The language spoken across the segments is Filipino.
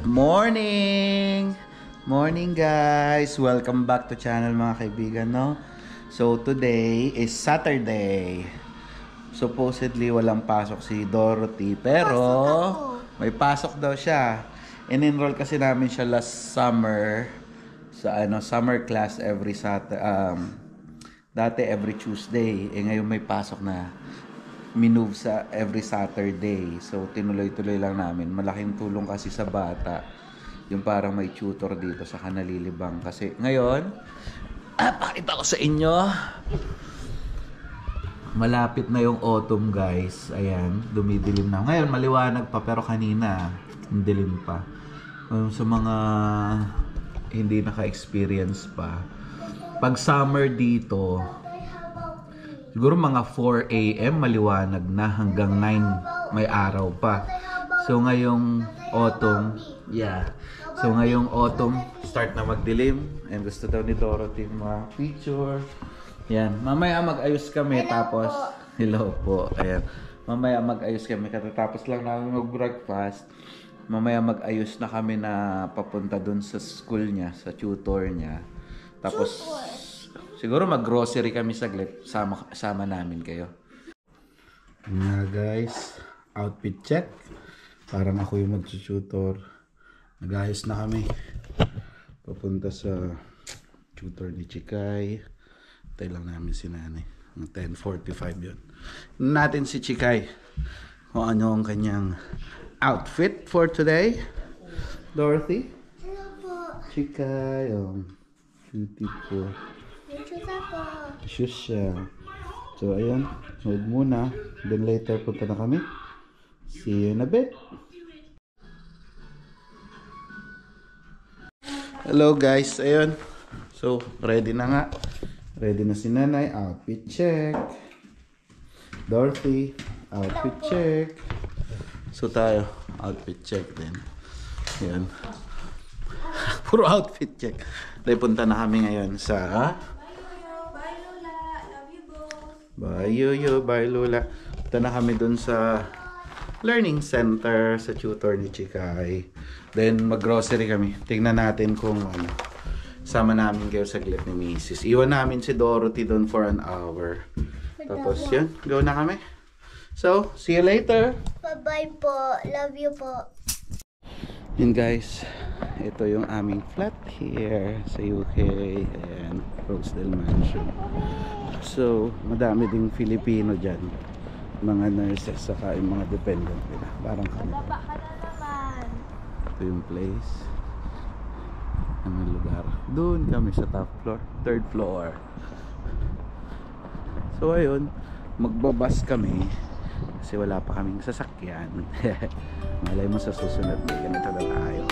Morning! Morning guys! Welcome back to channel mga kaibigan, no? So today is Saturday. Supposedly walang pasok si Dorothy, pero may pasok daw siya. In-enroll kasi namin siya last summer sa summer class every dati every Tuesday. Ngayon may pasok na. Minove sa every Saturday. So tinuloy-tuloy lang namin. Malaking tulong kasi sa bata yung parang may tutor dito sa Kanalilibang. Kasi ngayon pakita ko sa inyo, malapit na yung autumn guys. Ayan, dumidilim na. Ngayon maliwanag pa, pero kanina ang dilim pa. Sa mga hindi naka-experience pa, pag summer dito siguro mga 4 AM maliwanag na hanggang 9 may araw pa. So ngayong autumn, so ngayong autumn start na magdilim. And gusto daw ni Dorothy mga picture. Yan, mamaya mag-ayos kami. Tapos hello po. Ayan. Mamaya mag-ayos kami katatapos lang namin mag-breakfast. Mamaya mag-ayos na kami na papunta dun sa school niya, sa tutor niya. Tapos siguro mag-grocery kami saglit. Sama namin kayo. Nga guys, outfit check. Parang ako yung mag-tutor. Nag-ayos na kami. Papunta sa tutor ni Chikay. Tayo lang namin si Nanay. 10:45 yun. Natin si Chikay kung ano ang kanyang outfit for today. Dorothy? Hello po. Chikay, beautiful. Shoes siya. So ayan, hold muna. Then later punta na kami. See you in a bit. Hello guys, ayun. So ready na nga. Ready na si Nanay. Outfit check. Dorothy, outfit check. So tayo, outfit check din. Ayan. Puro outfit check. Dahil punta na kami ngayon sa Bye Yoyo, bye Lola. Punta na kami dun sa learning center sa tutor ni Chikay. Then mag-grocery kami. Tingnan natin kung sama namin kayo saglit ni Mrs. Iwan namin si Dorothy dun for an hour. Tapos yun, go na kami. So, see you later. Bye-bye po. Love you po. Yun guys, ito yung aming flat here sa UK. Ayan, Rosedale Mansion. So, madami ding Filipino dyan. Mga nurses, saka yung mga dependent nila. Parang kami. Ito yung place. Anong lugar? Doon kami sa top floor. 3rd floor. So, ayun. Magbabas kami. Kasi wala pa kaming sasakyan. Malay mo sa susunod. May ganito na tayo.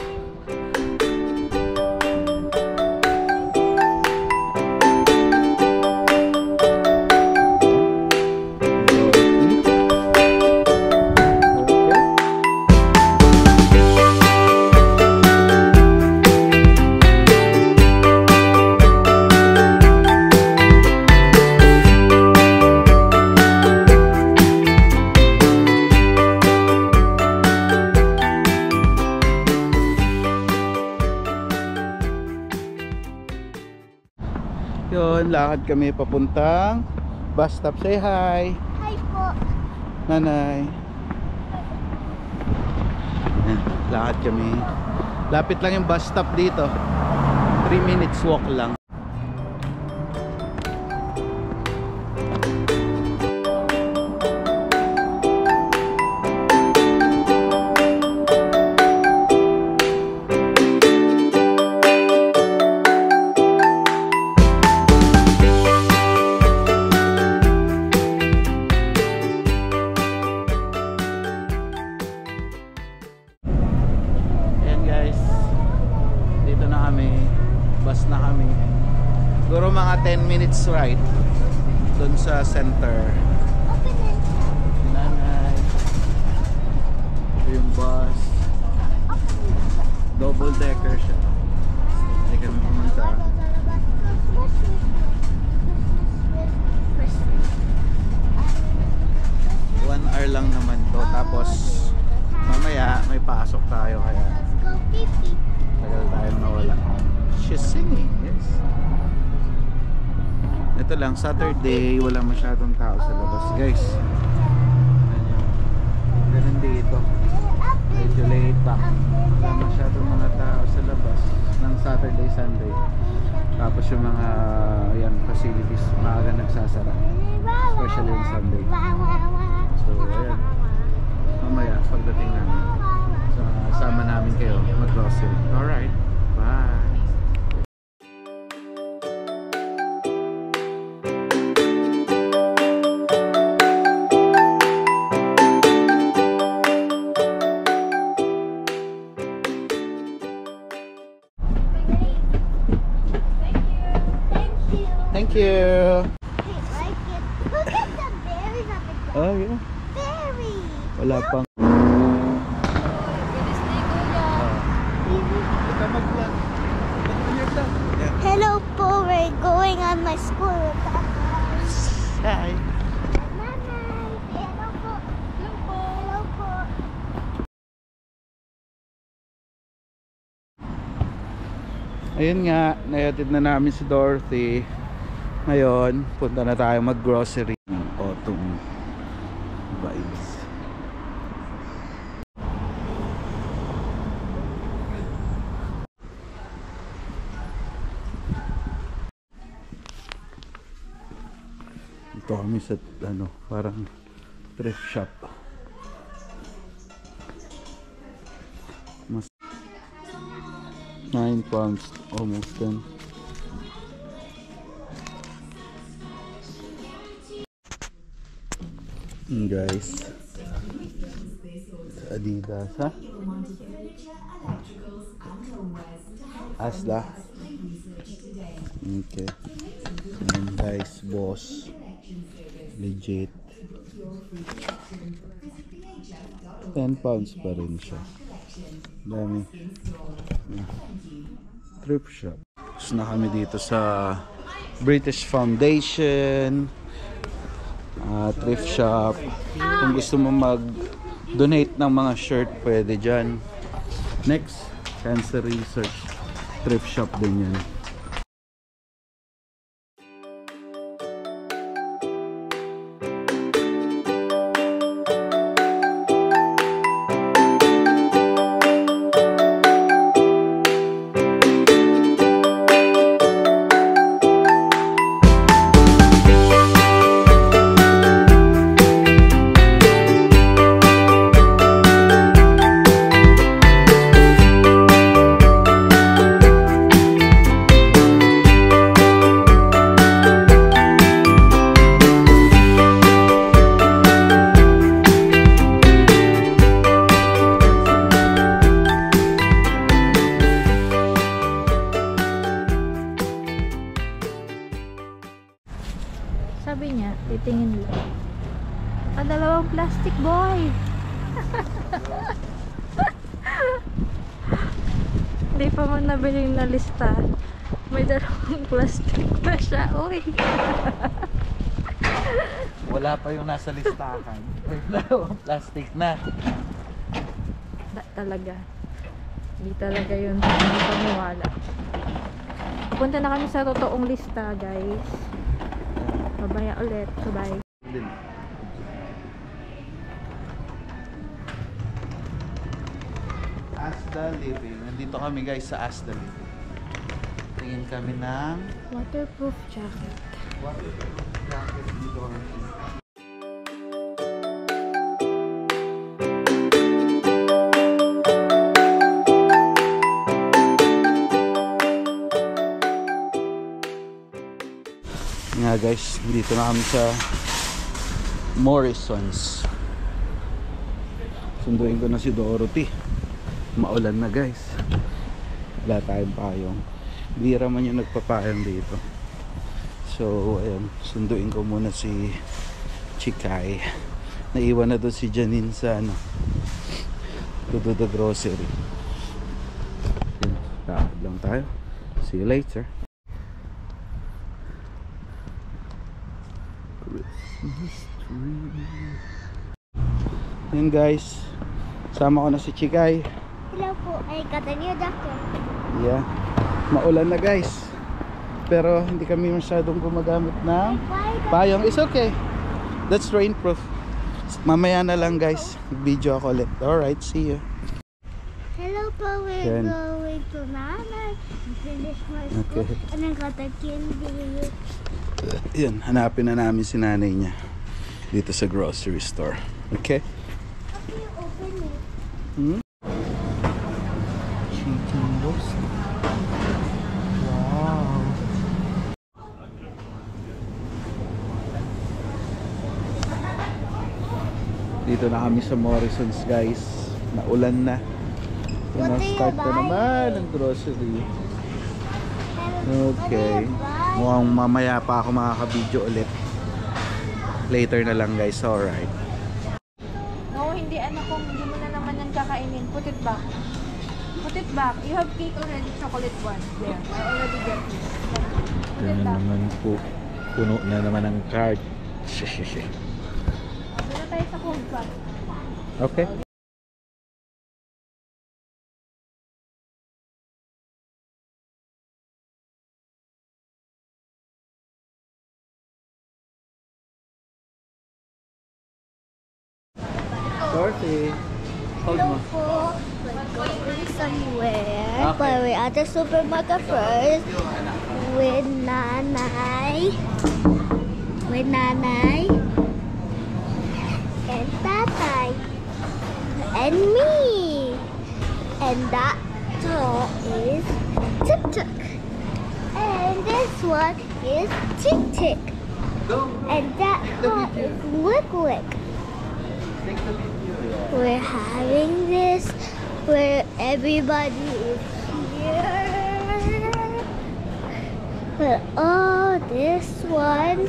Yun, lakad kami papuntang bus stop. Say hi. Hi po. Nanay. Lakad kami. Lapit lang yung bus stop dito. 3 minutes walk lang. Siguro mga 10 minutes ride doon sa center. Nanay. Ito yung bus. Double decker siya. Hindi kami pumunta. 1 hour lang naman to. Tapos mamaya may pasok tayo kaya She's singing, yes. Ito lang, Saturday, wala masyadong tao sa labas, guys. Ganun dito. Medyo laid back. Wala masyadong mga tao sa labas ng Saturday, Sunday. Tapos yung mga yan, facilities, maaga nagsasara. Especially yung Sunday. So, ayan. Mamaya, pagdating namin, sama namin kayo mag-grocery. Alright, bye! Thank you! Look at the berries on the ground. Oh, yeah. Berries. Wala pang... Hello po, we're going on my school. Hi! Hello po. Hello po. Ayun nga, nayatid na namin si Dorothy. Ngayon, punta na tayo mag-grocery ng autumn vibes. Dito kami sa ano, parang thrift shop. Mas 9 pounds, almost 10. Guys, Adidas, ha? Asda. Okay. And guys, Boss. Legit. 10 pounds pa rin siya. Dami. Thrift shop. Tapos na kami dito sa British Foundation. Thrift shop. Kung gusto mo mag-donate ng mga shirt, pwede dyan. Next, Cancer Research. Thrift shop din yan. Sabi niya, titingin lang. Dalawang plastic boy. Hindi pa man nabili na lista. May dalawang plastic na siya. Uy. Wala pa yung nasa listahan. May dalawang plastic na. Talaga. Hindi talaga yun. Hindi paniwala. Pupunta na kami sa totoong lista, guys. Babaya ulit. Bye. Asda Living. Nandito kami guys sa Asda Living. Tingin kami ng Waterproof jacket. waterproof jacket dito kami. Nga guys, dito na kami sa Morrisons. Sunduin ko na si Dorothy. Maulan na guys. Wala tayong payong. Bira man yung nagpapayong dito. So ayun, sunduin ko muna si Chikay. Naiwan na doon si Janine sa ano, to do the grocery. Lakad lang tayo. See you later. Yun guys, sama ko na si Chikay. Hello po, I got a new jacket. Yeah. Maulan na guys. Pero hindi kami masyadong gumagamit ng payong. It's okay. That's rainproof. Mamaya na lang guys. Video ako ulit. Alright, see you. Hello po, we're Yan. going to Mama. Finish my school. Okay. And I got the candy. Yan, hanapin na namin si nanay niya dito sa grocery store. Okay? How can you open it? Hmm? Chicken roast. Wow. Dito na kami sa Morrison's guys. Naulan na. What do you Start na buy? naman ang grocery. What do Okay. you buy? Mukhang mamaya pa ako makaka-video ulit. Later na lang guys, alright. No, hindi anak ko. Hindi mo na naman yung kakainin. Put it back. Put it back. You have cake already, chocolate one. There. I already get it. Put it back. po. Puno na naman ang card. Doon na tayo sa cold pack. Okay. Dorothy. Hold Hello mo. po. We're going somewhere. Okay. But we're at the supermarket first. With Nanay. With Nanay. And Tatay. And me. And that dog is Tuk Tuk. And this one is Tick Tick. Go. And that one is Lick Lick. We're having this where everybody is here. But oh, this one.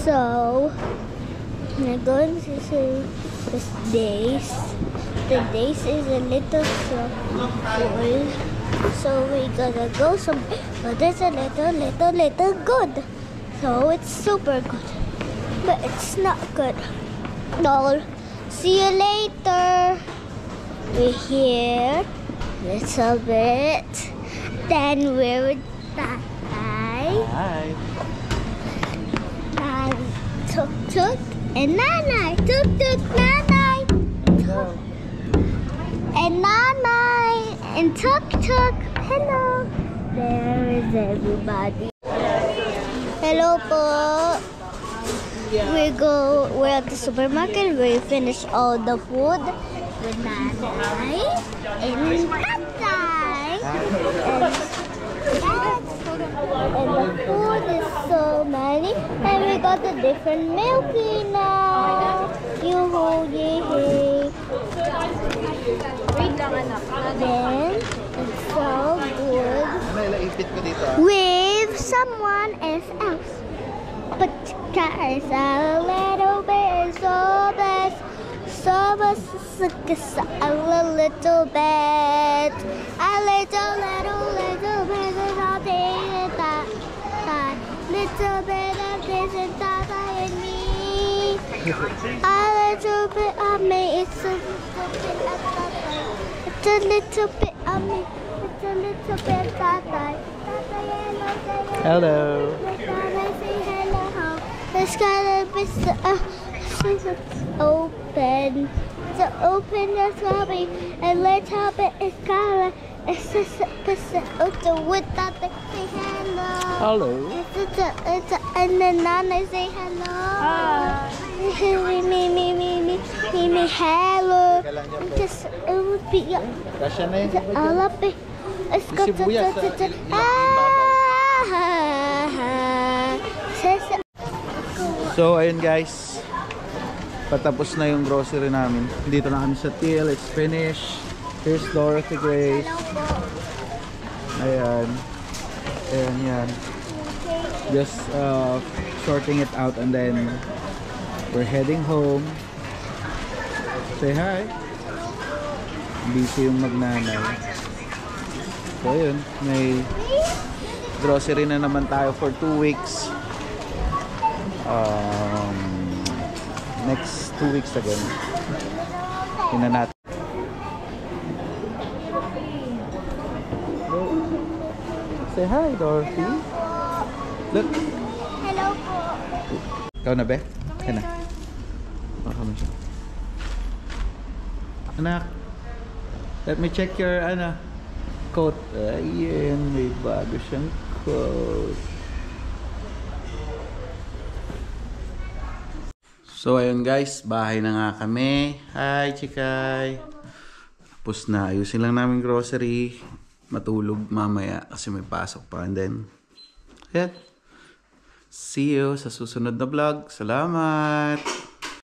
So we're going to see this days. The days is a little so full. So we're gonna go somewhere, but it's a little good. So it's super good, but it's not good. No. See you later. We're here little bit. Then we're with Tatay. Hi. And Tuk Tuk and Nanay. Tuk Tuk, Nanay. And Nanay and Tuk Tuk. Hello. There is everybody. Hello po. We're at the supermarket. We finish all the food with Nanay and Tatay. And the food is so many. And we got a different milky now. Yoo-hoo, yay. Wait lang anak. Then it's so good Ano, ilaipit ko dito. with someone else. But guys, a little bit so best, a little bit, a little bit of something that, little bit of this and that and me, a little bit of me, it's a little bit of me, it's a little bit of that. Hello. It's gotta be open. To open the copy and let's help it. It's gotta. It's just open without the say hello. Hello. And then Nana say hello. Hi. Me, hello. Just it would be Kasya na yun. all up. It's got Sibuyas, So ayun guys, patapos na yung grocery namin. Dito na kami sa till, it's finished. Here's Dorothy Grace. Ayan. Ayan yan. Just sorting it out and then we're heading home. Say hi. Busy yung magnanay. So ayun, may grocery na naman tayo for 2 weeks. Next 2 weeks again. Tingnan natin. Say hi, Dorothy. Hello po. Look. Hello po. Ikaw na, be? Yan na. Baka mo siya. Anak, let me check your, coat. Ayan, may bago siyang coat. So, ayun guys, bahay na nga kami. Hi, Chikay. Tapos na, ayusin lang namin grocery. Matulog mamaya kasi may pasok pa. And then, ayan. See you sa susunod na vlog. Salamat!